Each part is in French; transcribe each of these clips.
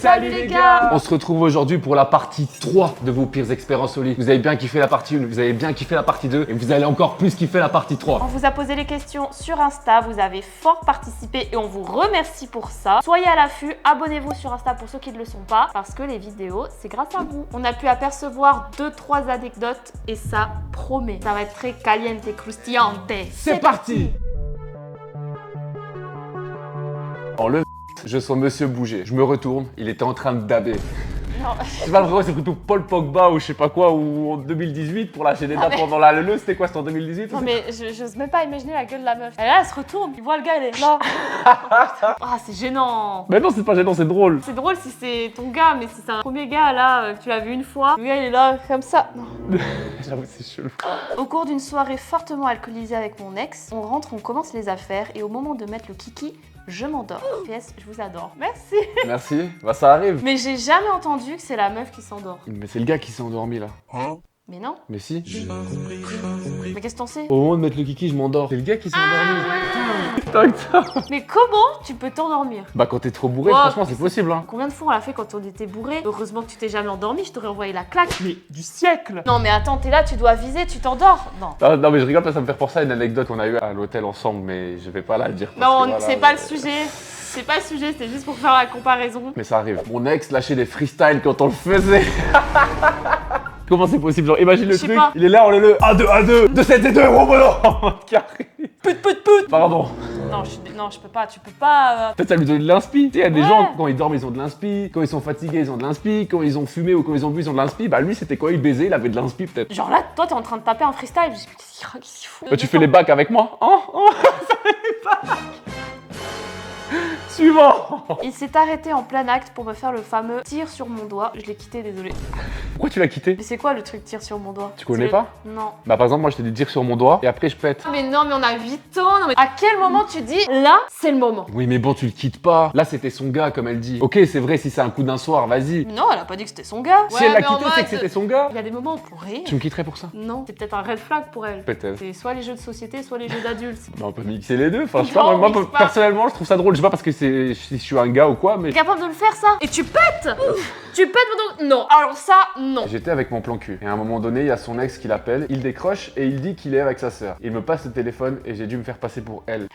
Salut les gars. On se retrouve aujourd'hui pour la partie 3 de vos pires expériences au lit. Vous avez bien kiffé la partie 1, vous avez bien kiffé la partie 2 et vous allez encore plus kiffer la partie 3. On vous a posé les questions sur Insta, vous avez fort participé et on vous remercie pour ça. Soyez à l'affût, abonnez-vous sur Insta pour ceux qui ne le sont pas parce que les vidéos, c'est grâce à vous. On a pu apercevoir 2-3 anecdotes et ça promet. Ça va être très caliente, croustillante. C'est parti. En le je sens Monsieur bouger. Je me retourne, il était en train de daber. Non. C'est pas le vrai, c'est plutôt Paul Pogba ou je sais pas quoi, ou en 2018 pour lâcher des dames pendant la LE, c'était quoi, c'était en 2018? Non mais j'ose même pas imaginer la gueule de la meuf. Et là elle se retourne, il voit le gars, elle est là. Ah c'est gênant. Mais non, c'est pas gênant, c'est drôle. C'est drôle si c'est ton gars, mais si c'est un premier gars là, que tu l'as vu une fois, le gars il est là comme ça. Non. J'avoue, c'est chelou. Au cours d'une soirée fortement alcoolisée avec mon ex, on rentre, on commence les affaires et au moment de mettre le kiki, je m'endors. PS, je vous adore. Merci. Merci, bah ça arrive. Mais j'ai jamais entendu que c'est la meuf qui s'endort. Mais c'est le gars qui s'est endormi là. Mais non. Mais si. Mais qu'est-ce que t'en sais? Au moment de mettre le kiki, je m'endors. C'est le gars qui s'est endormi. Putain que ça. Mais comment tu peux t'endormir? Bah quand t'es trop bourré, Oh, franchement c'est possible hein. Combien de fois on l'a fait quand on était bourré? Heureusement que tu t'es jamais endormi, je t'aurais envoyé la claque. Mais du siècle. Non mais attends, t'es là, tu dois viser, tu t'endors. Non. Ah, non mais je rigole, ça me fait penser à une anecdote qu'on a eue à l'hôtel ensemble, mais je vais pas la dire. Non, voilà, c'est pas le sujet. C'est pas le sujet, c'était juste pour faire la comparaison. Mais ça arrive. Mon ex lâchait des freestyles quand on le faisait. Comment c'est possible? Genre, imagine le truc, pas. il est là, on est le A2, 2-7 et 2 Romolo en mode carré. Pute. Pardon. Non, je peux pas, tu peux pas. Peut-être ça lui donne de l'inspi. Tu sais, il y a des Ouais. gens, quand ils dorment, ils ont de l'inspi. Quand ils sont fatigués, ils ont de l'inspi. Quand ils ont fumé ou quand ils ont bu, ils ont de l'inspi. Bah lui, c'était quand il baisait, il avait de l'inspi peut-être. Genre là, toi t'es en train de taper un freestyle. Je dis, qu'est-ce qu'il fout? Bah, tu fais les bacs avec moi? Hein? Ça fait les bacs. Suivant. Il s'est arrêté en plein acte pour me faire le fameux tir sur mon doigt. Je l'ai quitté, désolé. Pourquoi tu l'as quitté? Mais c'est quoi le truc tir sur mon doigt? Tu connais C'est pas? Non. Bah par exemple, moi je t'ai dit dire sur mon doigt et après je pète. Mais non, mais on a 8 ans. Non, mais à quel moment tu dis là, c'est le moment? Oui mais bon, tu le quittes pas. Là c'était son gars comme elle dit. Ok, c'est vrai si c'est un coup d'un soir, vas-y. Mais non, elle a pas dit que c'était son gars. Si elle l'a quitté, c'est que c'était son gars. Il y a des moments où pour rire. Tu me quitterais pour ça? Non, c'est peut-être un red flag pour elle. Peut-être. C'est soit les jeux de société, soit les jeux d'adultes. Bah, on peut mixer les deux. Enfin, je sais Non, pas, moi, mixe pas. personnellement, je trouve ça drôle. Je sais pas parce que si je suis un gars ou quoi, mais. T'es capable de le faire ça? Et tu pètes? Tu pètes pendant. Non. Alors ça, non. J'étais avec mon plan cul. Et à un moment donné, il y a son ex qui l'appelle. Il décroche et il dit qu'il est avec sa sœur. Il me passe le téléphone et j'ai dû me faire passer pour elle.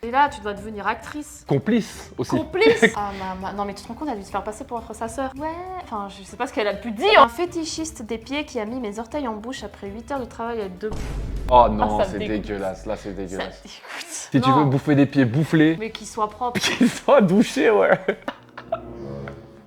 Et là, tu dois devenir actrice. Complice aussi. Complice. Ah non mais tu te rends compte, elle a dû se faire passer pour être sa sœur. Ouais. Enfin, je sais pas ce qu'elle a pu dire. Un fétichiste des pieds qui a mis mes orteils en bouche après 8 heures de travail à deux. Oh non, Ah, ça me c'est dégoûte. dégueulasse. Là, c'est Ça dégueulasse. dégoûte. Si tu veux bouffer des pieds boufflés, Mais qu'il soit propre, qu'ils soient douchés, ouais.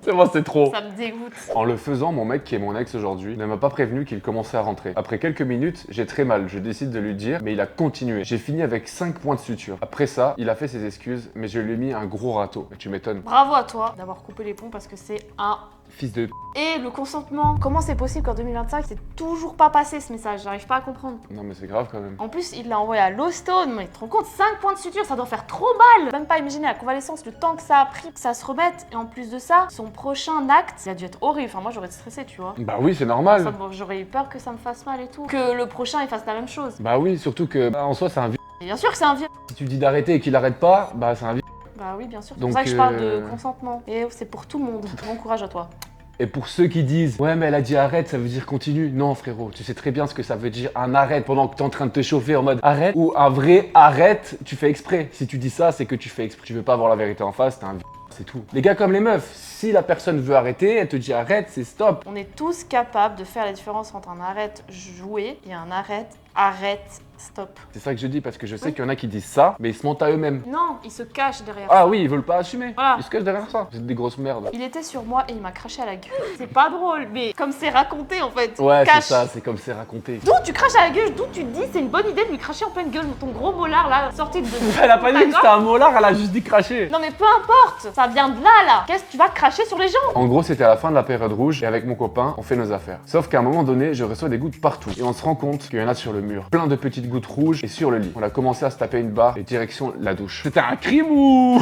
C'est moi, c'est trop. ça me dégoûte. En le faisant, mon mec qui est mon ex aujourd'hui ne m'a pas prévenu qu'il commençait à rentrer. Après quelques minutes, j'ai très mal, je décide de lui dire, mais il a continué. J'ai fini avec 5 points de suture. Après ça, il a fait ses excuses, mais je lui ai mis un gros râteau. Tu m'étonnes. Bravo à toi d'avoir coupé les ponts parce que c'est un... Fils de... Et le consentement, comment c'est possible qu'en 2025, c'est toujours pas passé ce message? J'arrive pas à comprendre. Non mais c'est grave quand même. En plus, il l'a envoyé à l'hosto, mais tu te rends compte, 5 points de suture, ça doit faire trop mal. Même pas imaginer la convalescence, le temps que ça a pris, que ça se remette. Et en plus de ça, son prochain acte, il a dû être horrible. Enfin, moi, j'aurais stressé, tu vois. Bah oui, c'est normal. J'aurais eu peur que ça me fasse mal et tout. Que le prochain, il fasse la même chose. Bah oui, surtout que en soi c'est un vieux. Et bien sûr que c'est un vieux. Si tu dis d'arrêter et qu'il arrête pas, bah c'est un vieux. Bah oui, bien sûr. C'est Donc, pour ça que je parle de consentement. Et c'est pour tout le monde. Bon courage à toi. Et pour ceux qui disent ouais mais elle a dit arrête, ça veut dire continue. Non frérot, tu sais très bien ce que ça veut dire un arrête pendant que t'es en train de te chauffer en mode arrête ou un vrai arrête, tu fais exprès. Si tu dis ça, c'est que tu fais exprès. Tu veux pas avoir la vérité en face, t'es un c'est tout. Les gars comme les meufs, si la personne veut arrêter, elle te dit arrête, c'est stop. On est tous capables de faire la différence entre un arrête joué et un arrête stop. C'est ça que je dis parce que je sais qu'il y en a qui disent ça, mais ils se mentent à eux-mêmes. Non, il se cache derrière. Ah oui, ils veulent pas assumer. Voilà. Ils se cachent derrière ça. C'est des grosses merdes. Il était sur moi et il m'a craché à la gueule. C'est pas drôle, mais comme c'est raconté en fait. Ouais, c'est Cache. ça, c'est comme c'est raconté. D'où tu craches à la gueule, d'où tu te dis c'est une bonne idée de lui cracher en pleine gueule, ton gros molar là, sorti de... Elle a pas dit que c'était un molar, elle a juste dit cracher. Non mais peu importe, ça vient de là. Qu'est-ce que tu vas cracher sur les gens? En gros, c'était à la fin de la période rouge et avec mon copain, on fait nos affaires. Sauf qu'à un moment donné, je reçois des gouttes partout et on se rend compte qu'il y en a sur le mur. Plein de petites gouttes rouges et sur le lit. On a commencé à se taper une barre et direction la douche. C'était un crime ou...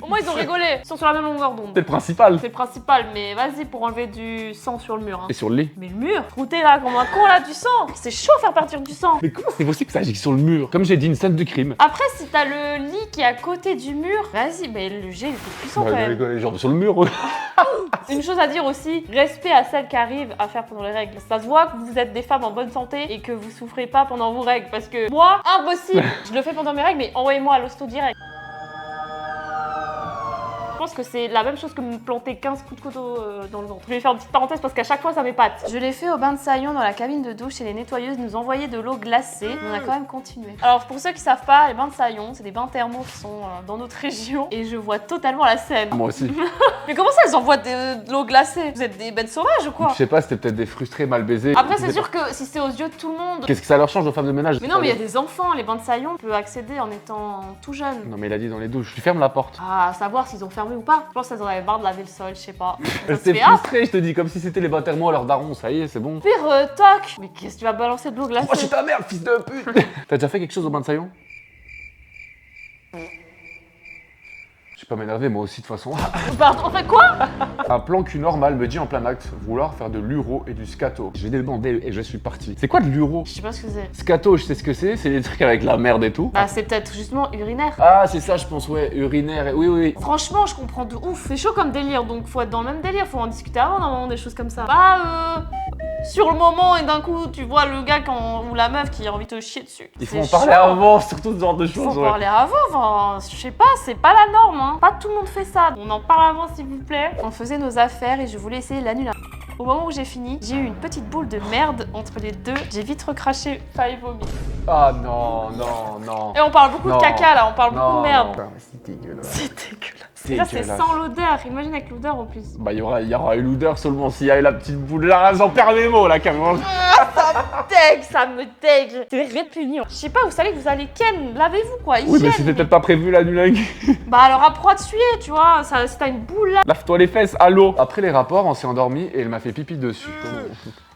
Au moins ils ont rigolé, ils sont sur la même longueur d'onde. C'est le principal. C'est le principal, mais vas-y pour enlever du sang sur le mur. Hein. Et sur le lit. Mais le mur, croûté là comme un con là, du sang. C'est chaud faire partir du sang. Mais comment c'est possible que ça agisse sur le mur? Comme j'ai dit, une scène de crime. Après, si t'as le lit qui est à côté du mur, vas-y, mais le jet il était puissant quand même. Les gens sur le mur. Une chose à dire aussi, respect à celles qui arrivent à faire pendant les règles. Ça se voit que vous êtes des femmes en bonne santé et que vous souffrez pas pendant vos règles. Parce que moi, impossible. Je le fais pendant mes règles, mais envoyez-moi à l'hosto direct. Je pense que c'est la même chose que me planter 15 coups de couteau dans le ventre. Je vais faire une petite parenthèse parce qu'à chaque fois ça m'épate. Je l'ai fait au bain de saillon dans la cabine de douche et les nettoyeuses nous envoyaient de l'eau glacée. Mais on a quand même continué. Alors pour ceux qui savent pas, les bains de saillon, c'est des bains thermaux qui sont dans notre région et je vois totalement la scène. Moi aussi. Mais comment ça, elles envoient de l'eau glacée? Vous êtes des bêtes sauvages ou quoi? Je sais pas, c'était peut-être des frustrés mal baisés. Après c'est sûr que si c'est aux yeux de tout le monde... Qu'est-ce que ça leur change aux femmes de ménage? Mais non mais il y a des enfants, les bains de saillon, on peut accéder en étant tout jeune. Non mais il a dit dans les douches. Tu fermes la porte. Ah, à savoir s'ils ont fermé ou pas. Je pense qu'elles en avaient marre de laver le sol, je sais pas. Ça se C'était fait, ah, frustré, je te dis, comme si c'était les bains thermaux à leur daron. Ça y est, c'est bon. pire toc. Mais qu'est-ce que tu vas balancer de l'eau glacée? Oh, je suis ta mère, fils de pute. T'as déjà fait quelque chose au bain de saillon? Je vais pas m'énerver, moi aussi de toute façon. Pardon, on fait quoi? Un plan cul normal me dit en plein acte vouloir faire de l'uro et du scato. J'ai demandé et je suis parti. C'est quoi de l'uro? Je sais pas ce que c'est. Scato, je sais ce que c'est des trucs avec la merde et tout. Bah c'est peut-être justement urinaire. Ah, c'est ça, je pense, ouais, urinaire. Oui, oui. Franchement, je comprends de ouf. C'est chaud comme délire, donc faut être dans le même délire. Faut en discuter avant, normalement, des choses comme ça. Bah, sur le moment, et d'un coup, tu vois le gars ou la meuf qui a envie de te chier dessus. Il faut C'est en parler chaud. avant, surtout ce genre de Il choses. faut Ouais. parler avant, enfin, je sais pas, c'est pas la norme, hein. Pas tout le monde fait ça. On en parle avant, s'il vous plaît. On faisait nos affaires et je voulais essayer l'annulateur. Au moment où j'ai fini, j'ai eu une petite boule de merde entre les deux. J'ai vite recraché, failli vomir. Ah non, non, non. Et on parle beaucoup Non. de caca là, on parle beaucoup de merde. Non, c'est dégueulasse. C'est dégueulasse. C'est Là, c'est dégueulasse. sans l'odeur. Imagine avec l'odeur en plus. Bah, il y aura une odeur seulement s'il y a la petite boule là, j'en perds mes mots là, carrément. Ça me dégue. C'est répugnant. Je sais pas, vous savez que vous allez ken, lavez-vous quoi. Oui, mais hygiène. c'était peut-être pas prévu la nulingue. Bah alors apprends à te suer, tu vois. Ça, si t'as une boule là. Lave-toi les fesses, allô. Après les rapports, on s'est endormi et elle m'a fait pipi dessus.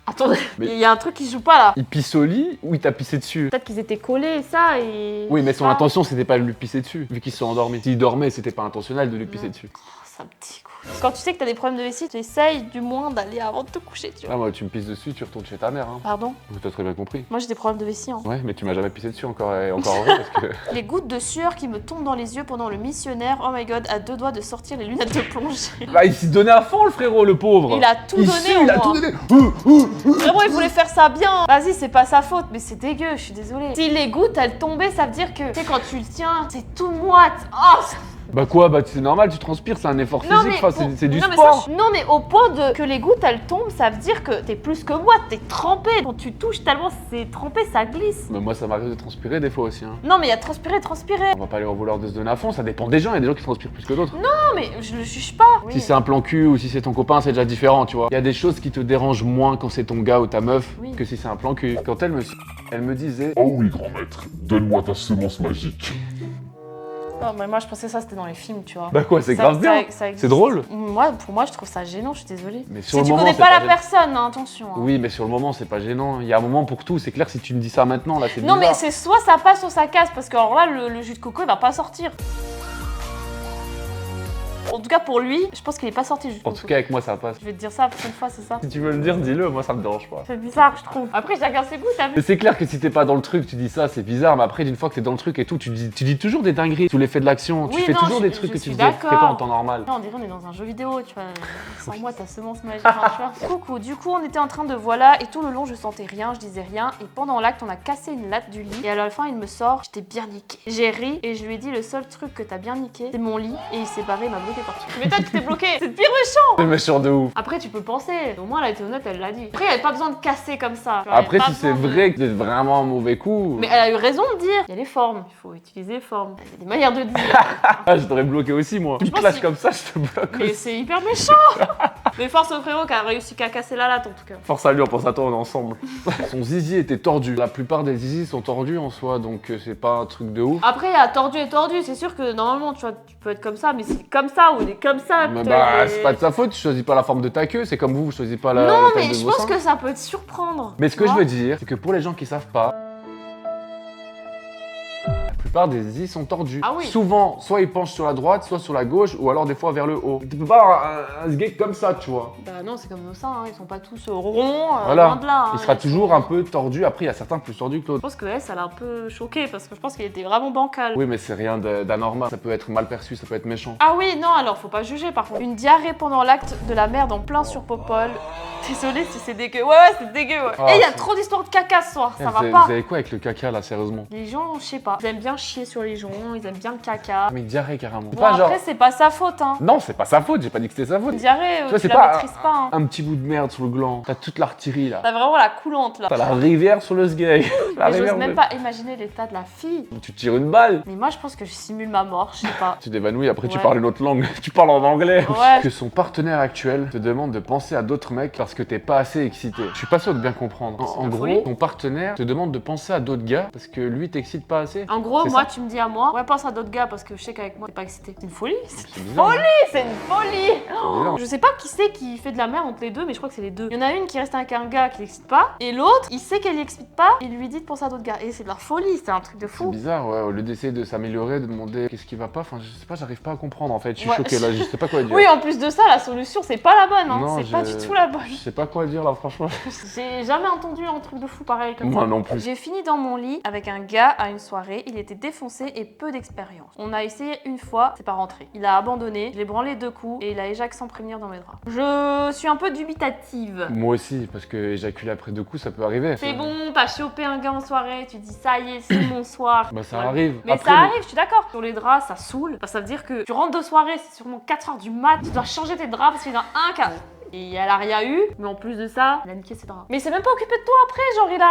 Attendez, Mais- il y a un truc qui joue pas là. Il pisse au lit ou il t'a pissé dessus? Peut-être qu'ils étaient collés et ça et. Oui, mais son Ah, intention c'était pas de lui pisser dessus, vu qu'ils se sont endormis. S'il dormait, c'était pas intentionnel de lui pisser dessus. Ça me dégoûte. Quand tu sais que t'as des problèmes de vessie, tu essayes du moins d'aller avant de te coucher, tu vois. Ah, moi, tu me pisses dessus, tu retournes chez ta mère. Hein. Pardon? T'as très bien compris. Moi j'ai des problèmes de vessie. Hein. Ouais, mais tu m'as jamais pissé dessus encore et encore heureux parce que. Les gouttes de sueur qui me tombent dans les yeux pendant le missionnaire, oh my god, à deux doigts de sortir les lunettes de plongée. Bah, il s'est donné à fond, le frérot, le pauvre. Il a tout donné sue, au il a moins. tout donné. Vraiment, il voulait faire ça bien. Vas-y, c'est pas sa faute, mais c'est dégueu, je suis désolée. Si les gouttes, elles tombaient, ça veut dire que, tu sais, quand tu le tiens, c'est tout moite. Oh, Bah quoi, bah c'est normal, tu transpires, c'est un effort physique, enfin, c'est du non, mais sport. ça, non, mais au point de que les gouttes, elles tombent, ça veut dire que t'es plus que moite, t'es trempé. Quand tu touches tellement c'est trempé, ça glisse. Mais moi, ça m'arrive de transpirer des fois aussi. Hein. Non, mais il y a transpirer, transpirer. On va pas aller en vouloir de se donner à fond, ça dépend des gens, il y a des gens qui transpirent plus que d'autres. Non, mais je le juge pas. Oui. Si c'est un plan cul ou si c'est ton copain, c'est déjà différent, tu vois. Il y a des choses qui te dérangent moins quand c'est ton gars ou ta meuf Oui. que si c'est un plan cul. Quand elle me disait Oh oui, grand maître, donne-moi ta semence magique. Non, mais moi, je pensais que ça, c'était dans les films, tu vois. bah quoi, c'est Ça- grave ça- bien. ça existe. C'est drôle. Moi, pour moi, je trouve ça gênant, je suis désolée. Mais Si sur le tu moment, connais c'est pas la gênant. personne, hein, attention. Hein. Oui, mais sur le moment, c'est pas gênant. Il y a un moment pour tout. C'est clair, si tu me dis ça maintenant, là, c'est Non, bizarre. mais c'est soit ça passe, soit ça casse, parce que alors là, le jus de coco, il va pas sortir. En tout cas, pour lui, je pense qu'il est pas sorti le jus de En coco. tout cas, avec moi, ça passe. Je vais te dire ça la prochaine fois, c'est ça. Si tu veux le dire, dis-le. Moi, ça me dérange pas. C'est bizarre, je trouve. Après, chacun ses goûts, t'as vu. Mais c'est clair que si t'es pas dans le truc, tu dis ça, c'est bizarre. Mais après, d'une fois que t'es dans le truc et tout, tu dis toujours des dingueries sous l'effet de l'action. Tu Oui, fais non, toujours je- des trucs je que tu suis faisais d'accord. pas en temps normal. Là, on dirait on est dans un jeu vidéo, tu vois. Sans moi, ta semence magique. Enfin, tu vois. Coucou, du coup, on était en train de voilà, et tout le long, je sentais rien, je disais rien. Et pendant l'acte, on a cassé une latte du lit. Et à la fin, il me sort, je t'ai bien niqué. J'ai ri et je lui ai dit, le seul truc que t'as bien niqué, c'est mon lit. Et il s'est barré, il m'a bloqué partout. Mais toi, tu t'es bloqué. C'est pire méchant. C'est méchant de ouf. Après, tu peux penser. Au moins, elle a été honnête, elle l'a dit. Après, il n'y avait pas besoin de casser comme ça. Tu vois, Après, il y avait si pas c'est besoin de- vrai que c'est vraiment un mauvais coup. Mais elle a eu raison de dire. Il y a les formes. Il faut utiliser les formes. Il y a des manières de dire. Ah, je t'aurais bloqué aussi, moi. Tu me pense clashes qu'il- comme ça, je te bloque Mais aussi. c'est hyper méchant. Mais force au frérot qui a réussi qu'à casser la latte en tout cas. Force à lui, on pense à toi, on est ensemble. Son zizi était tordu. La plupart des zizis sont tordus en soi, donc c'est pas un truc de ouf. Après, il y a tordu et tordu. C'est sûr que normalement, tu vois, tu peux être comme ça, mais c'est comme ça ou il est comme ça. Mais putain, bah, il est- c'est pas de sa faute, tu choisis pas la forme de ta queue, c'est comme vous choisissez pas la Non, la taille mais de je vos pense seins. que ça peut te surprendre. Mais ce que tu je vois. veux dire, c'est que pour les gens qui savent pas, plupart des zizi sont tordus. Ah oui. Souvent, soit ils penchent sur la droite, soit sur la gauche, ou alors des fois vers le haut. Tu peux pas avoir un sgeg comme ça, tu vois. Bah non, c'est comme nos seins, ils sont pas tous ronds, Voilà. loin de là. Il sera toujours un peu tordu. Après, il y a certains plus tordus que Je l'autre. pense que elle, ça l'a un peu choqué parce que je pense qu'il était vraiment bancal. Oui, mais c'est rien d'anormal. Ça peut être mal perçu, ça peut être méchant. Ah oui, non, alors faut pas juger par contre. Une diarrhée pendant l'acte de la merde en plein sur Popol. Désolée si c'est dégueu. Ouais, c'est dégueu. Ouais. Ah, Et il y a c'est- trop d'histoires de caca ce soir, ça va vous pas. avez quoi avec le caca là, sérieusement? Les gens, je sais pas, ils aiment bien chier sur les gens, ils aiment bien le caca. Mais diarrhée carrément. Bon, C'est pas après, genre. c'est pas sa faute, hein. Non, c'est pas sa faute, j'ai pas dit que c'était sa faute. Une diarrhée, Tu vois, tu c'est la pas maîtrises pas, hein. un petit bout de merde sur le gland. T'as toute l'artillerie là. T'as vraiment la coulante là. T'as la rivière sur le sgeg. La Mais j'ose rivière même de- pas imaginer l'état de la fille. Tu tires une balle. Mais moi, je pense que je simule ma mort, je sais pas. Tu t'évanouis, après tu Ouais. parles une autre langue. Tu parles en anglais. Ouais. Que son partenaire actuel te demande de penser à d'autres mecs parce que t'es pas assez excité. Je suis pas sûr de bien comprendre. C'est En la gros, folie. ton partenaire te demande de penser à d'autres gars parce que lui t'excite pas assez. En gros, C'est moi, ça. tu me dis à moi, ouais, pense à d'autres gars parce que je sais qu'avec moi, t'es pas excité. C'est une folie. C'est bizarre. C'est une folie. bizarre. Je sais pas qui c'est qui fait de la merde entre les deux, mais je crois que c'est les deux. Il y en a une qui reste avec un gars qui l'excite pas, et l'autre, il sait qu'elle l'excite pas, il lui dit de penser à d'autres gars. Et c'est de la folie, c'est un truc de C'est fou. bizarre, ouais. Au lieu d'essayer de s'améliorer, de demander qu'est-ce qui va pas, enfin, je sais pas, j'arrive pas à comprendre en fait. Je suis Ouais. choqué là, je sais pas quoi dire. Oui, en plus de ça, la solution, c'est pas la bonne, hein. Non, C'est pas je- du tout la bonne. Je sais pas quoi dire là, franchement. J'ai jamais entendu un truc de fou pareil comme ça. Moi non plus. J'ai fini dans mon lit avec un gars à une soirée, il était défoncé et peu d'expérience. On a essayé une fois, c'est pas rentré. Il a abandonné, je l'ai branlé 2 coups et il a éjac sans prévenir dans mes draps. Je suis un peu dubitative. Moi aussi, parce que éjaculer après 2 coups, ça peut arriver. C'est bon, t'as chopé un gars en soirée, tu dis ça y est, c'est mon soir. Bah ça Ouais. arrive. Mais Après, ça arrive, je suis d'accord. Sur les draps, ça saoule. Bah, ça veut dire que tu rentres de soirée, c'est sûrement 4h du mat, tu dois changer tes draps parce qu'il y en a un qui a... Et elle a rien eu, mais en plus de ça, il a niqué ses draps. Mais il s'est même pas occupé de toi après, genre il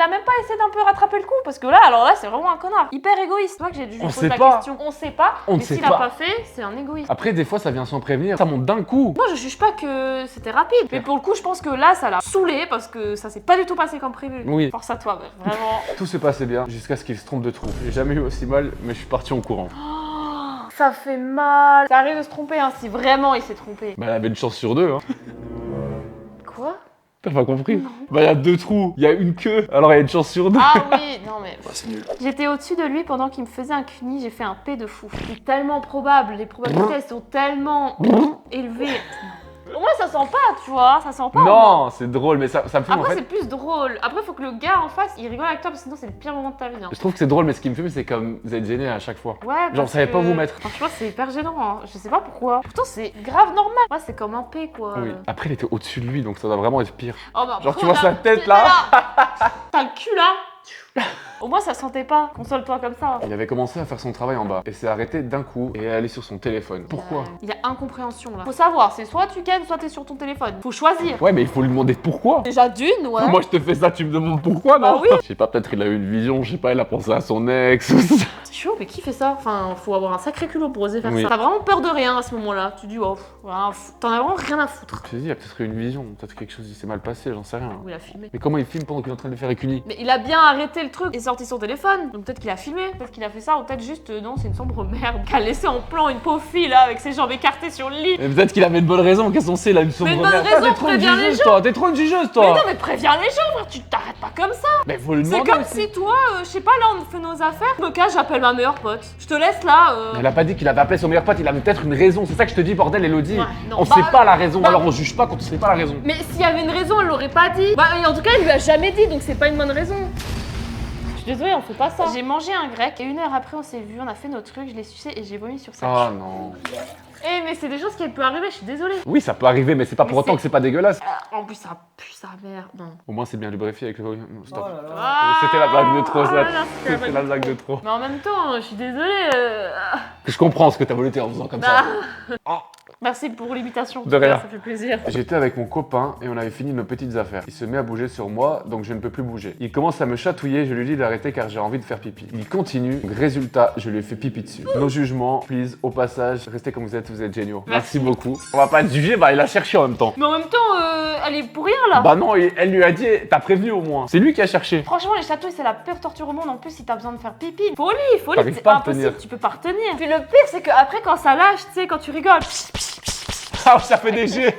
a même pas essayé d'un peu rattraper le coup, parce que là, alors là, c'est vraiment un connard. Hyper égoïste. C'est toi que j'ai dû lui On poser sait la pas. question. On sait pas, On ne mais sait s'il a pas. pas fait, c'est un égoïste. Après, des fois, ça vient sans prévenir. Ça monte d'un coup. Moi, je juge pas que c'était rapide, mais pour le coup, je pense que là, ça l'a saoulé parce que ça s'est pas du tout passé comme prévu. Oui. Force à toi, meuf, vraiment. Tout s'est passé bien jusqu'à ce qu'il se trompe de trou. J'ai jamais eu aussi mal, mais je suis parti en courant. Ça fait mal. Ça arrive de se tromper, hein, si vraiment il s'est trompé. Bah, elle avait une chance sur 2, hein. Quoi? T'as pas compris? Bah, il y a 2 trous, il y a une queue, alors il y a une chance sur 2. Ah oui, non mais... c'est nul. J'étais au-dessus de lui pendant qu'il me faisait un cuni, j'ai fait un P de fou. C'est tellement probable, les probabilités elles sont tellement élevées. Au moins ça sent pas, tu vois, ça sent pas. au moins. Non, c'est drôle, mais ça me fume en Après fait. c'est plus drôle. Après faut que le gars en face il rigole avec toi parce que sinon c'est le pire moment de ta vie. Hein. Je trouve que c'est drôle, mais ce qui me fume, c'est comme vous êtes gêné à chaque fois. Ouais, Genre, parce savez pas que- vous mettre. Franchement c'est hyper gênant, hein. Je sais pas pourquoi. Pourtant c'est grave normal. Moi c'est comme un P quoi. Oui. Après, il était au-dessus de lui, donc ça doit vraiment être pire. Oh, bah, Genre, après, tu vois on a- sa tête, là. T'as le cul là. Au moins ça sentait pas. Console-toi comme ça. Il avait commencé à faire son travail en bas et s'est arrêté d'un coup et est allé sur son téléphone. Pourquoi? Il y a incompréhension là. Faut savoir, c'est soit tu gagnes, soit t'es sur ton téléphone. Faut choisir. Ouais, mais il faut lui demander pourquoi. Déjà d'une, ouais. Moi, je te fais ça, tu me demandes pourquoi, non? Bah oui. Je sais pas, peut-être il a eu une vision, je sais pas, il a pensé à son ex. C'est chaud, mais qui fait ça? Enfin, faut avoir un sacré culot pour oser faire Oui. ça. T'as vraiment peur de rien à ce moment-là. Tu dis, oh, voilà, t'en as vraiment rien à foutre. Je te dis, il y a peut-être eu une vision, peut-être quelque chose qui s'est mal passé, j'en sais rien. Où il a filmé. Mais comment il filme pendant qu'il est en train de le faire écuni? Mais il a bien arrêté le truc et sorti son téléphone. Donc peut-être qu'il a filmé, peut-être qu'il a fait ça, ou peut-être juste, non, c'est une sombre merde. Qui a laissé en plan une pauvre fille là avec ses jambes écartées sur le lit. Mais peut-être qu'il avait une bonne raison, qu'est-ce qu'on sait, là, une sombre une bonne merde. raison, T'es trop une préviens les jugeuse, toi, t'es trop une jugeuse, Mais toi. non, mais préviens les gens, frère, tu t'arrêtes pas comme ça. Mais faut lui C'est demander comme aussi. si toi, je sais pas, là on fait nos affaires, je me cache, j'appelle ma meilleure pote. Je te laisse là. Elle a pas dit qu'il avait appelé son meilleur pote, il avait peut-être une raison, c'est ça que je te dis, bordel, Elodie. Ouais, non, On bah, sait pas la raison, bah, alors on juge pas quand on sait pas la raison. Mais s'il y avait une raison, elle l'aurait pas dit. Bah, et en tout cas, elle lui a jamais dit, donc c'est pas une bonne raison. Je suis désolée, on fait pas ça. J'ai mangé un grec et 1 heure après, on s'est vu, on a fait nos trucs, je l'ai sucé et j'ai vomi sur sa Ah non. Eh, mais c'est des choses qui peuvent arriver, je suis désolée. Oui, ça peut arriver, mais c'est pas Mais pour autant c'est- que c'est pas dégueulasse. En plus, ça pue sa mère. Non. Au moins, c'est bien lubrifié avec le. Non, stop. Oh là là. Ah, C'était la blague de trop, ça. ah là, c'était C'était la blague de trop. Mais en même temps, je suis désolée. Je comprends ce que t'as voulu dire en faisant comme ça. Bah. Merci pour l'imitation. De rien. Ça fait plaisir. J'étais avec mon copain et on avait fini nos petites affaires. Il se met à bouger sur moi, donc je ne peux plus bouger. Il commence à me chatouiller, je lui dis d'arrêter car j'ai envie de faire pipi. Il continue, donc résultat, je lui ai fait pipi dessus. Nos jugements, please, au passage, restez comme vous êtes géniaux. Merci beaucoup. On va pas te juger, bah il a cherché en même temps. Mais en même temps, elle est pour rien là. Bah non, elle lui a dit, t'as prévenu au moins. C'est lui qui a cherché. Franchement, les chatouilles, c'est la pire torture au monde. En plus, si t'as besoin de faire pipi, folie, T'arrives c'est pas à impossible. tenir. Tu peux pas retenir. Puis le pire, c'est qu'après, quand ça lâche, tu sais, quand tu rigoles, Ah, ça fait des jets.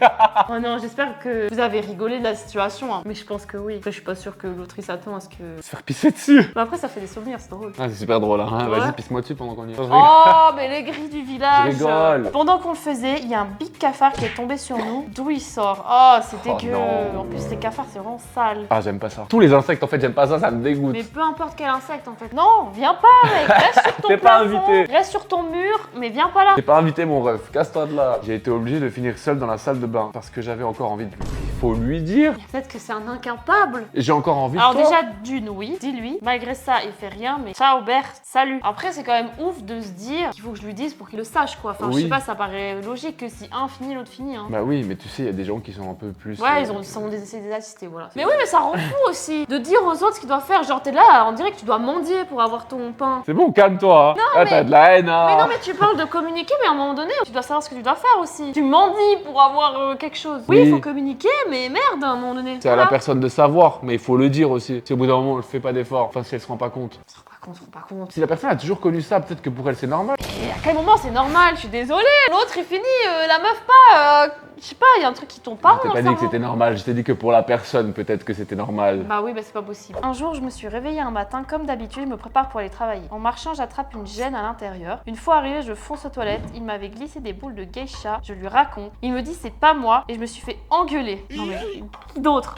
Oh non, j'espère que vous avez rigolé de la situation. Hein. Mais je pense que oui. Après, je suis pas sûre que l'autrice s'attend à ce que... Se faire pisser dessus. Mais après, ça fait des souvenirs, c'est drôle. Ah, c'est super drôle, hein. Ouais. Vas-y, pisse-moi dessus pendant qu'on y est. Oh, mais les grilles du village. Je rigole. Pendant qu'on le faisait, il y a un big cafard qui est tombé sur nous. D'où il sort? Oh, c'est Oh, dégueu. non. En plus, les cafards, c'est vraiment sale. Ah, j'aime pas ça. Tous les insectes, en fait, j'aime pas ça, ça me dégoûte. Mais peu importe quel insecte, en fait. Non, viens pas, mec. Reste sur ton T'es pas plafond, invité. Reste sur ton mur, mais viens pas là. T'es pas invité, mon ref. Casse-toi de là. J'ai été obligé de finir seul dans la salle de bain parce que j'avais encore envie de lui. Il faut lui dire. Peut-être que c'est un incapable. Et j'ai encore envie Alors de toi. déjà, d'une, oui, dis-lui. Malgré ça, il fait rien, mais ciao Bert, salut. Après, c'est quand même ouf de se dire qu'il faut que je lui dise pour qu'il le sache, quoi. Enfin, je Oui. sais pas, ça paraît logique que si un finit, l'autre finit, hein. Bah oui, mais tu sais, il y a des gens qui sont un peu plus. Ouais, ils sont des essais assistés, voilà. Mais oui, mais ça rend fou aussi de dire aux autres ce qu'ils doivent faire. Genre, t'es là, on dirait que tu dois mendier pour avoir ton pain. C'est bon, calme-toi. Hein. Ah, mais- t'as de la haine, hein. Mais non, mais tu parles de communiquer, mais à un moment donné, tu dois savoir ce que tu dois faire aussi. Tu mendies pour avoir quelque chose. Oui, il Oui. faut communiquer, mais merde, à un moment donné. C'est à la Voilà. personne de savoir, mais il faut le dire aussi. Si au bout d'un moment, elle fait pas d'effort, enfin, si elle se rend pas compte. On se rend pas compte, on se rend pas compte. Si la personne a toujours connu ça, peut-être que pour elle, c'est normal. Et à quel moment c'est normal? Je suis désolée. L'autre, il finit, la meuf pas. Je sais pas, il y a un truc qui tombe pas. Je t'ai pas dit que c'était normal, je t'ai dit que pour la personne, peut-être que c'était normal. Bah oui, bah c'est pas possible. Un jour, je me suis réveillée un matin, comme d'habitude, je me prépare pour aller travailler. En marchant, j'attrape une gêne à l'intérieur. Une fois arrivée, je fonce aux toilettes. Il m'avait glissé des boules de geisha. Je lui raconte. Il me dit c'est pas moi et je me suis fait engueuler. Non mais qui d'autre?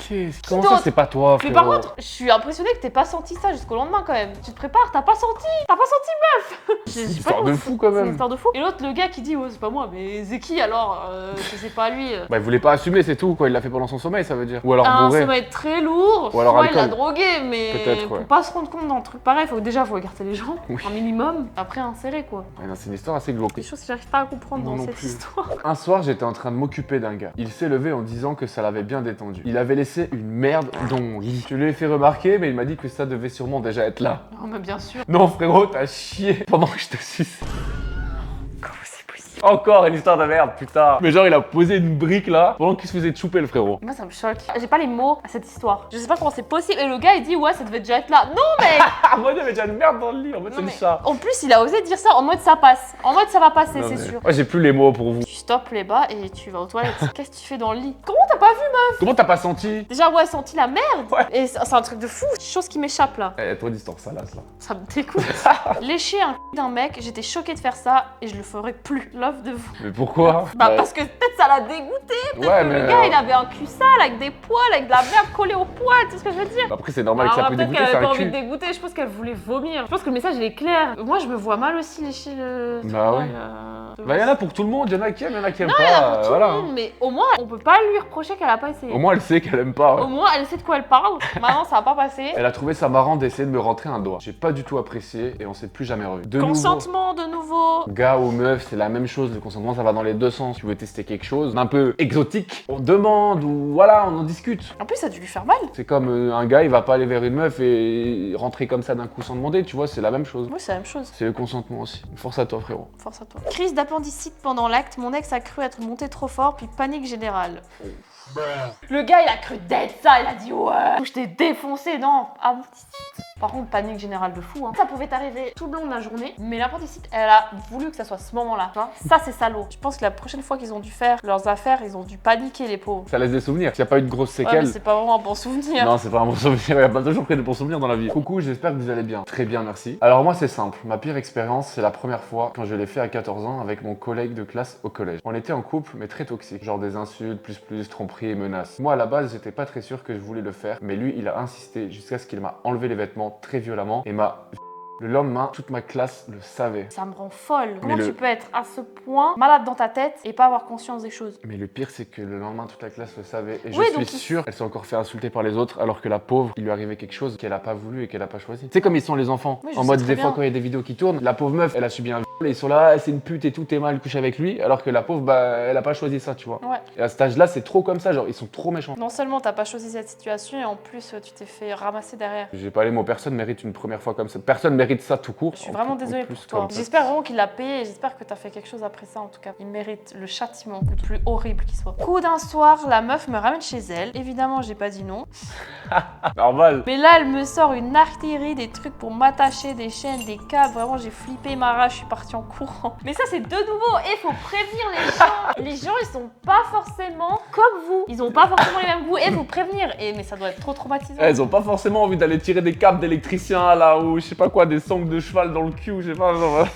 Comment ça, d'autre c'est pas toi, Mais frérot? par contre, je suis impressionnée que t'aies pas senti ça jusqu'au lendemain quand même. Tu te prépares, t'as pas senti? T'as pas senti, meuf? C'est une histoire de fou quand C'est une même. histoire de fou. Et l'autre, le gars qui dit ouais c'est pas moi, mais c'est qui alors? Que c'est pas lui. Bah, il voulait pas assumer, c'est tout, quoi. Il l'a fait pendant son sommeil, ça veut dire. Ou alors Un bourré. sommeil très lourd, Ou alors soit il l'a alcool. drogué, mais Peut-être, ouais. pour pas se rendre compte d'un truc pareil, faut écarter les gens, Oui. un minimum, après insérer quoi. Ouais, non, c'est une histoire assez glauque. Des choses que j'arrive pas à comprendre Moi dans non cette plus. histoire. Un soir, j'étais en train de m'occuper d'un gars. Il s'est levé en disant que ça l'avait bien détendu. Il avait laissé une merde dans mon lit. Je lui ai fait remarquer, mais il m'a dit que ça devait sûrement déjà être là. Non mais bien sûr. Non, frérot, t'as chié pendant que je te suce. Comment c'est possible? Encore une histoire de merde, putain. Mais genre, il a posé une brique là pendant qu'il se faisait chouper, le frérot. Moi ça me choque. J'ai pas les mots à cette histoire. Je sais pas comment c'est possible. Et le gars il dit ouais ça devait déjà être là. Non mais Ah, moi, il y avait déjà une merde dans le lit. En fait, c'est Non, le mais- chat. En plus il a osé dire ça en mode ça passe. En mode ça va passer, Non, c'est mais- sûr. Moi, j'ai plus les mots pour vous. Tu stoppes les bas et tu vas aux toilettes. Qu'est-ce que tu fais dans le lit? Comment t'as pas vu meuf? Comment t'as pas senti? Déjà ouais senti la merde. Ouais. Et c'est un truc de fou. Chose qui m'échappe là. Eh, trop d'histoires salaces là. Ça me dégoûte. Lécher un c*ul d'un mec, j'étais choquée de faire ça et je le ferai plus. Love de vous. Mais pourquoi? Bah parce que peut-être ça l'a dégoûté. Ouais, Le mais. gars il avait un cul sale avec des poils, avec de la merde collée aux poils, tu sais ce que je veux dire? Après, c'est normal que Alors, ça peut peut-être dégoûter, qu'elle c'est avait pas un envie de cul. dégoûter, je pense qu'elle voulait vomir. Je pense que le message il est clair. Moi je me vois mal aussi lécher le. Bah ouais. Bah, y en a pour tout le monde, y en a qui aiment, y en a qui aiment Il y en a pas. pour tout Voilà. le monde, mais au moins on peut pas lui reprocher qu'elle a pas essayé. Au moins, elle sait qu'elle aime pas. Au moins elle sait de quoi elle parle. Maintenant ça va pas passer. Elle a trouvé ça marrant d'essayer de me rentrer un doigt. J'ai pas du tout apprécié et on s'est plus jamais revu. De nouveau, Consentement de nouveau. gars ou meuf, c'est la même chose. Le consentement, ça va dans les deux sens. Tu veux tester quelque chose d'un peu exotique, on demande ou voilà, on en discute. En plus ça a dû lui faire mal. C'est comme un gars, il va pas aller vers une meuf et rentrer comme ça d'un coup sans demander, tu vois, c'est la même chose. Oui c'est la même chose. C'est le consentement aussi. Force à toi, frérot. Force à toi. Crise d'appendicite pendant l'acte, mon ex a cru être monté trop fort, puis panique générale. Le gars il a cru d'être ça, il a dit ouais, je t'ai défoncé, non, appendicite. Par contre, panique générale de fou. Hein. Ça pouvait t'arriver tout le long de la journée, mais l'appendicite, elle a voulu que ça soit ce moment-là. Tu vois. Ça, c'est salaud. Je pense que la prochaine fois qu'ils ont dû faire leurs affaires, ils ont dû paniquer, les pauvres. Ça laisse des souvenirs. S'il n'y a pas eu de grosses Ouais, mais séquelles. c'est pas vraiment un bon souvenir. Non, c'est pas un bon souvenir. Il n'y a pas toujours que des bons souvenirs dans la vie. Coucou, j'espère que vous allez bien. Très bien, merci. Alors, moi, c'est simple. Ma pire expérience, c'est la première fois quand je l'ai fait à 14 ans avec mon collègue de classe au collège. On était en couple, mais très toxique. Genre des insultes, plus, tromperies et menaces. Moi, à la base, j'étais pas très sûr que je voulais le faire, mais lui, il a insisté jusqu'à ce qu'il m'a enlevé les vêtements très violemment et m'a. Le lendemain, toute ma classe le savait. Ça me rend folle. Comment le- tu peux être à ce point malade dans ta tête et pas avoir conscience des choses? Mais le pire, c'est que le lendemain, toute la classe le savait. Et Oui, je donc suis il- sûr, elle s'est encore fait insulter par les autres, alors que la pauvre, il lui arrivait quelque chose qu'elle a pas voulu et qu'elle a pas choisi. Tu sais, comme ils sont les enfants. Oui, je En sais mode, très des bien. fois, quand il y a des vidéos qui tournent, la pauvre meuf, elle a subi un viol et ils sont là, ah, c'est une pute et tout, t'es mal, couche avec lui, alors que la pauvre, bah, elle a pas choisi ça, tu vois. Ouais. Et à cet âge-là, c'est trop comme ça, genre, ils sont trop méchants. Non seulement t'as pas choisi cette situation, et en plus tu t'es fait ramasser derrière. J'ai pas les mots, personne mérite une première fois comme ça. Personne mérite ça tout court. Je suis En vraiment plus- en désolée plus pour toi. comme ça. J'espère vraiment qu'il l'a payé et j'espère que t'as fait quelque chose après ça en tout cas. Il mérite le châtiment le plus horrible qui soit. Coup d'un soir, la meuf me ramène chez elle. Évidemment, j'ai pas dit non. Normal. Mais là, elle me sort une artillerie, des trucs pour m'attacher, des chaînes, des câbles. Vraiment, j'ai flippé ma rage, je suis partie parti en courant. Mais ça, c'est de nouveau. Et faut prévenir les gens. Les gens, ils sont pas forcément comme vous. Ils ont pas forcément les mêmes goûts. Et faut prévenir. Et mais ça doit être trop traumatisant. Elles ont pas forcément envie d'aller tirer des câbles d'électricien là ou je sais pas quoi, des sangles de cheval dans le cul ou je sais pas. Genre...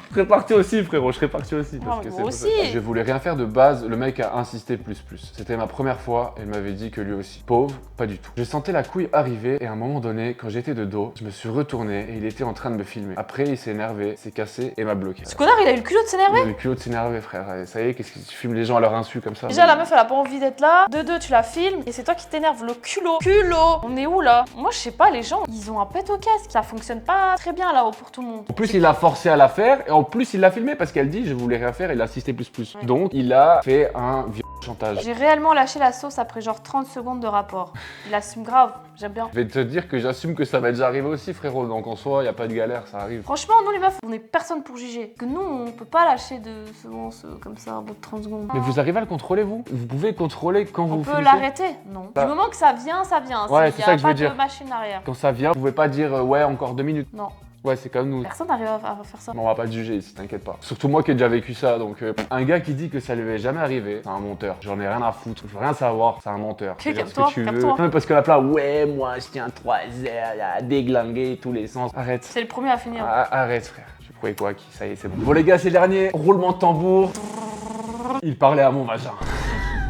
Je serais parti aussi, frérot, je serais parti aussi. Parce que moi aussi. Je voulais rien faire de base, le mec a insisté plus. C'était ma première fois et il m'avait dit que lui aussi. Pauvre, pas du tout. Je sentais la couille arriver et à un moment donné, quand j'étais de dos, je me suis retourné et il était en train de me filmer. Après, il s'est énervé, s'est cassé et m'a bloqué. Ce connard, il a eu le culot de Il s'énerver. a eu le culot de s'énerver, frère. Et ça y est, qu'est-ce que tu filmes les gens à leur insu comme ça? Déjà, la meuf, elle a pas envie d'être là. De deux, tu la filmes et c'est toi qui t'énerves. Le culot. Culot. On est où là? Moi, je sais pas, les gens, ils ont un pet au casque. Ça fonctionne pas très bien là-haut pour tout le monde. En plus, il a forcé à la faire et en plus, il l'a filmé parce qu'elle dit je voulais rien faire, il a assisté plus. Ouais. Donc, il a fait un vieux chantage. J'ai réellement lâché la sauce après genre 30 secondes de rapport. Il assume grave, j'aime bien. Je vais te dire que j'assume que ça va déjà arriver aussi, frérot. Donc en soi, y a pas de galère, ça arrive. Franchement, nous les meufs, on est personne pour juger. Parce que nous, on peut pas lâcher de seconces comme ça au bout de 30 secondes. Mais vous arrivez à le contrôler, vous? Vous pouvez contrôler quand On vous peut finissez? l'arrêter? Non. Bah. Du moment que ça vient, ça vient. Ouais, Il c'est y a ça que je pas veux de dire. machine arrière. Quand ça vient, vous pouvez pas dire ouais, encore 2 minutes. Non. Ouais, c'est comme nous. Personne n'arrive à faire ça. On va pas te juger ici, t'inquiète pas. Surtout moi qui ai déjà vécu ça, donc un gars qui dit que ça lui est jamais arrivé, c'est un menteur. J'en ai rien à foutre, je veux rien savoir, c'est un menteur. Ok, Tu peux dire ce calme-toi, que tu veux. calme-toi. Non, parce que là, ouais, moi je tiens 3 heures à déglinguer tous les sens. Arrête. C'est le premier à finir. Arrête, frère. Je croyais quoi qui ça y est, c'est bon. Bon les gars, c'est le dernier. Roulement de tambour. Il parlait à mon vagin.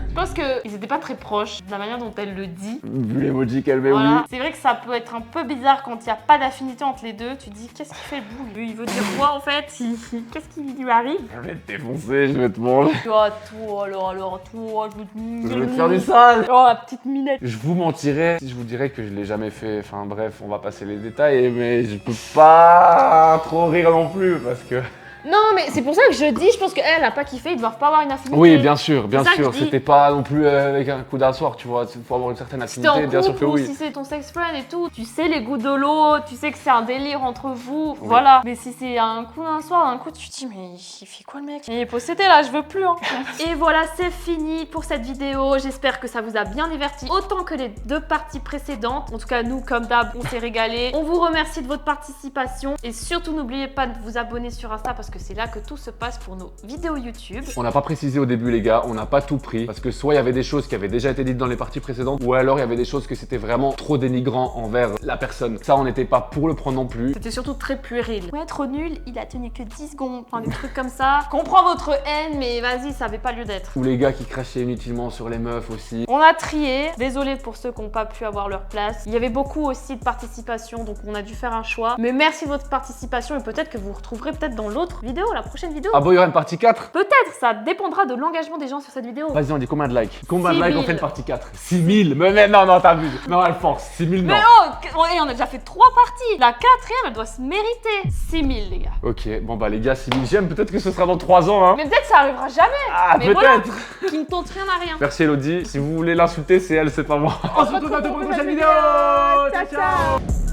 Je pense qu'ils étaient pas très proches de la manière dont elle le dit. Vu l'emoji qu'elle met, Voilà. oui. C'est vrai que ça peut être un peu bizarre quand il n'y a pas d'affinité entre les deux. Tu te dis, qu'est-ce qu'il fait le bout? Lui, il veut dire quoi en fait? Qu'est-ce qui lui arrive? Je vais te défoncer, je vais te manger. Toi, toi, Je vais te faire du sale. Oh, la petite minette. Je vous mentirais si je vous dirais que je l'ai jamais fait. Enfin bref, on va passer les détails, mais je peux pas trop rire non plus parce que... Non, mais c'est pour ça que je dis, je pense qu'elle n'a pas kiffé, ils doivent pas avoir une affinité. Oui, bien sûr, C'est ça que je dis. c'était pas non plus avec un coup d'un soir, tu vois, il faut avoir une certaine Si t'es en affinité, bien sûr que couple ou oui. si c'est ton sex friend et tout, tu sais les goûts de l'eau, tu sais que c'est un délire entre vous, voilà. Mais si c'est un coup d'un soir, d'un coup tu te dis mais il fait quoi le mec? Il est possédé là, je veux plus hein. Et voilà, c'est fini pour cette vidéo, j'espère que ça vous a bien diverti, autant que les 2 parties précédentes. En tout cas nous, comme d'hab, on s'est régalé. On vous remercie de votre participation et surtout n'oubliez pas de vous abonner sur Insta parce que c'est là que tout se passe pour nos vidéos YouTube. On n'a pas précisé au début les gars, on n'a pas tout pris parce que soit il y avait des choses qui avaient déjà été dites dans les parties précédentes ou alors il y avait des choses que c'était vraiment trop dénigrant envers la personne. Ça on n'était pas pour le prendre non plus. C'était surtout très puéril. Pour être nul, il a tenu que 10 secondes. Enfin, des trucs comme ça. Je comprends votre haine, mais vas-y, ça avait pas lieu d'être. Ou les gars qui crachaient inutilement sur les meufs aussi. On a trié. Désolé pour ceux qui n'ont pas pu avoir leur place. Il y avait beaucoup aussi de participation, donc on a dû faire un choix. Mais merci de votre participation et peut-être que vous retrouverez peut-être dans l'autre vidéo, la prochaine vidéo. Ah bon, il y aura une partie 4? Peut-être, ça dépendra de l'engagement des gens sur cette vidéo. Vas-y, on dit combien de likes? Combien de 6 000. likes on fait une partie 4? 6000? Mais non, t'abuses. Non, elle force. 6000, non. Mais oh, on a déjà fait 3 parties. La 4e, elle doit se mériter. 6000, les gars. Ok, bon bah les gars, 6000 j'aime, peut-être que ce sera dans 3 ans, hein. Mais peut-être ça arrivera jamais. Ah, mais voilà, peut-être. qui ne tente rien à rien. Merci Elodie, si vous voulez l'insulter, c'est elle, c'est pas moi. On se retrouve bientôt pour une prochaine vidéo. Ciao, ciao.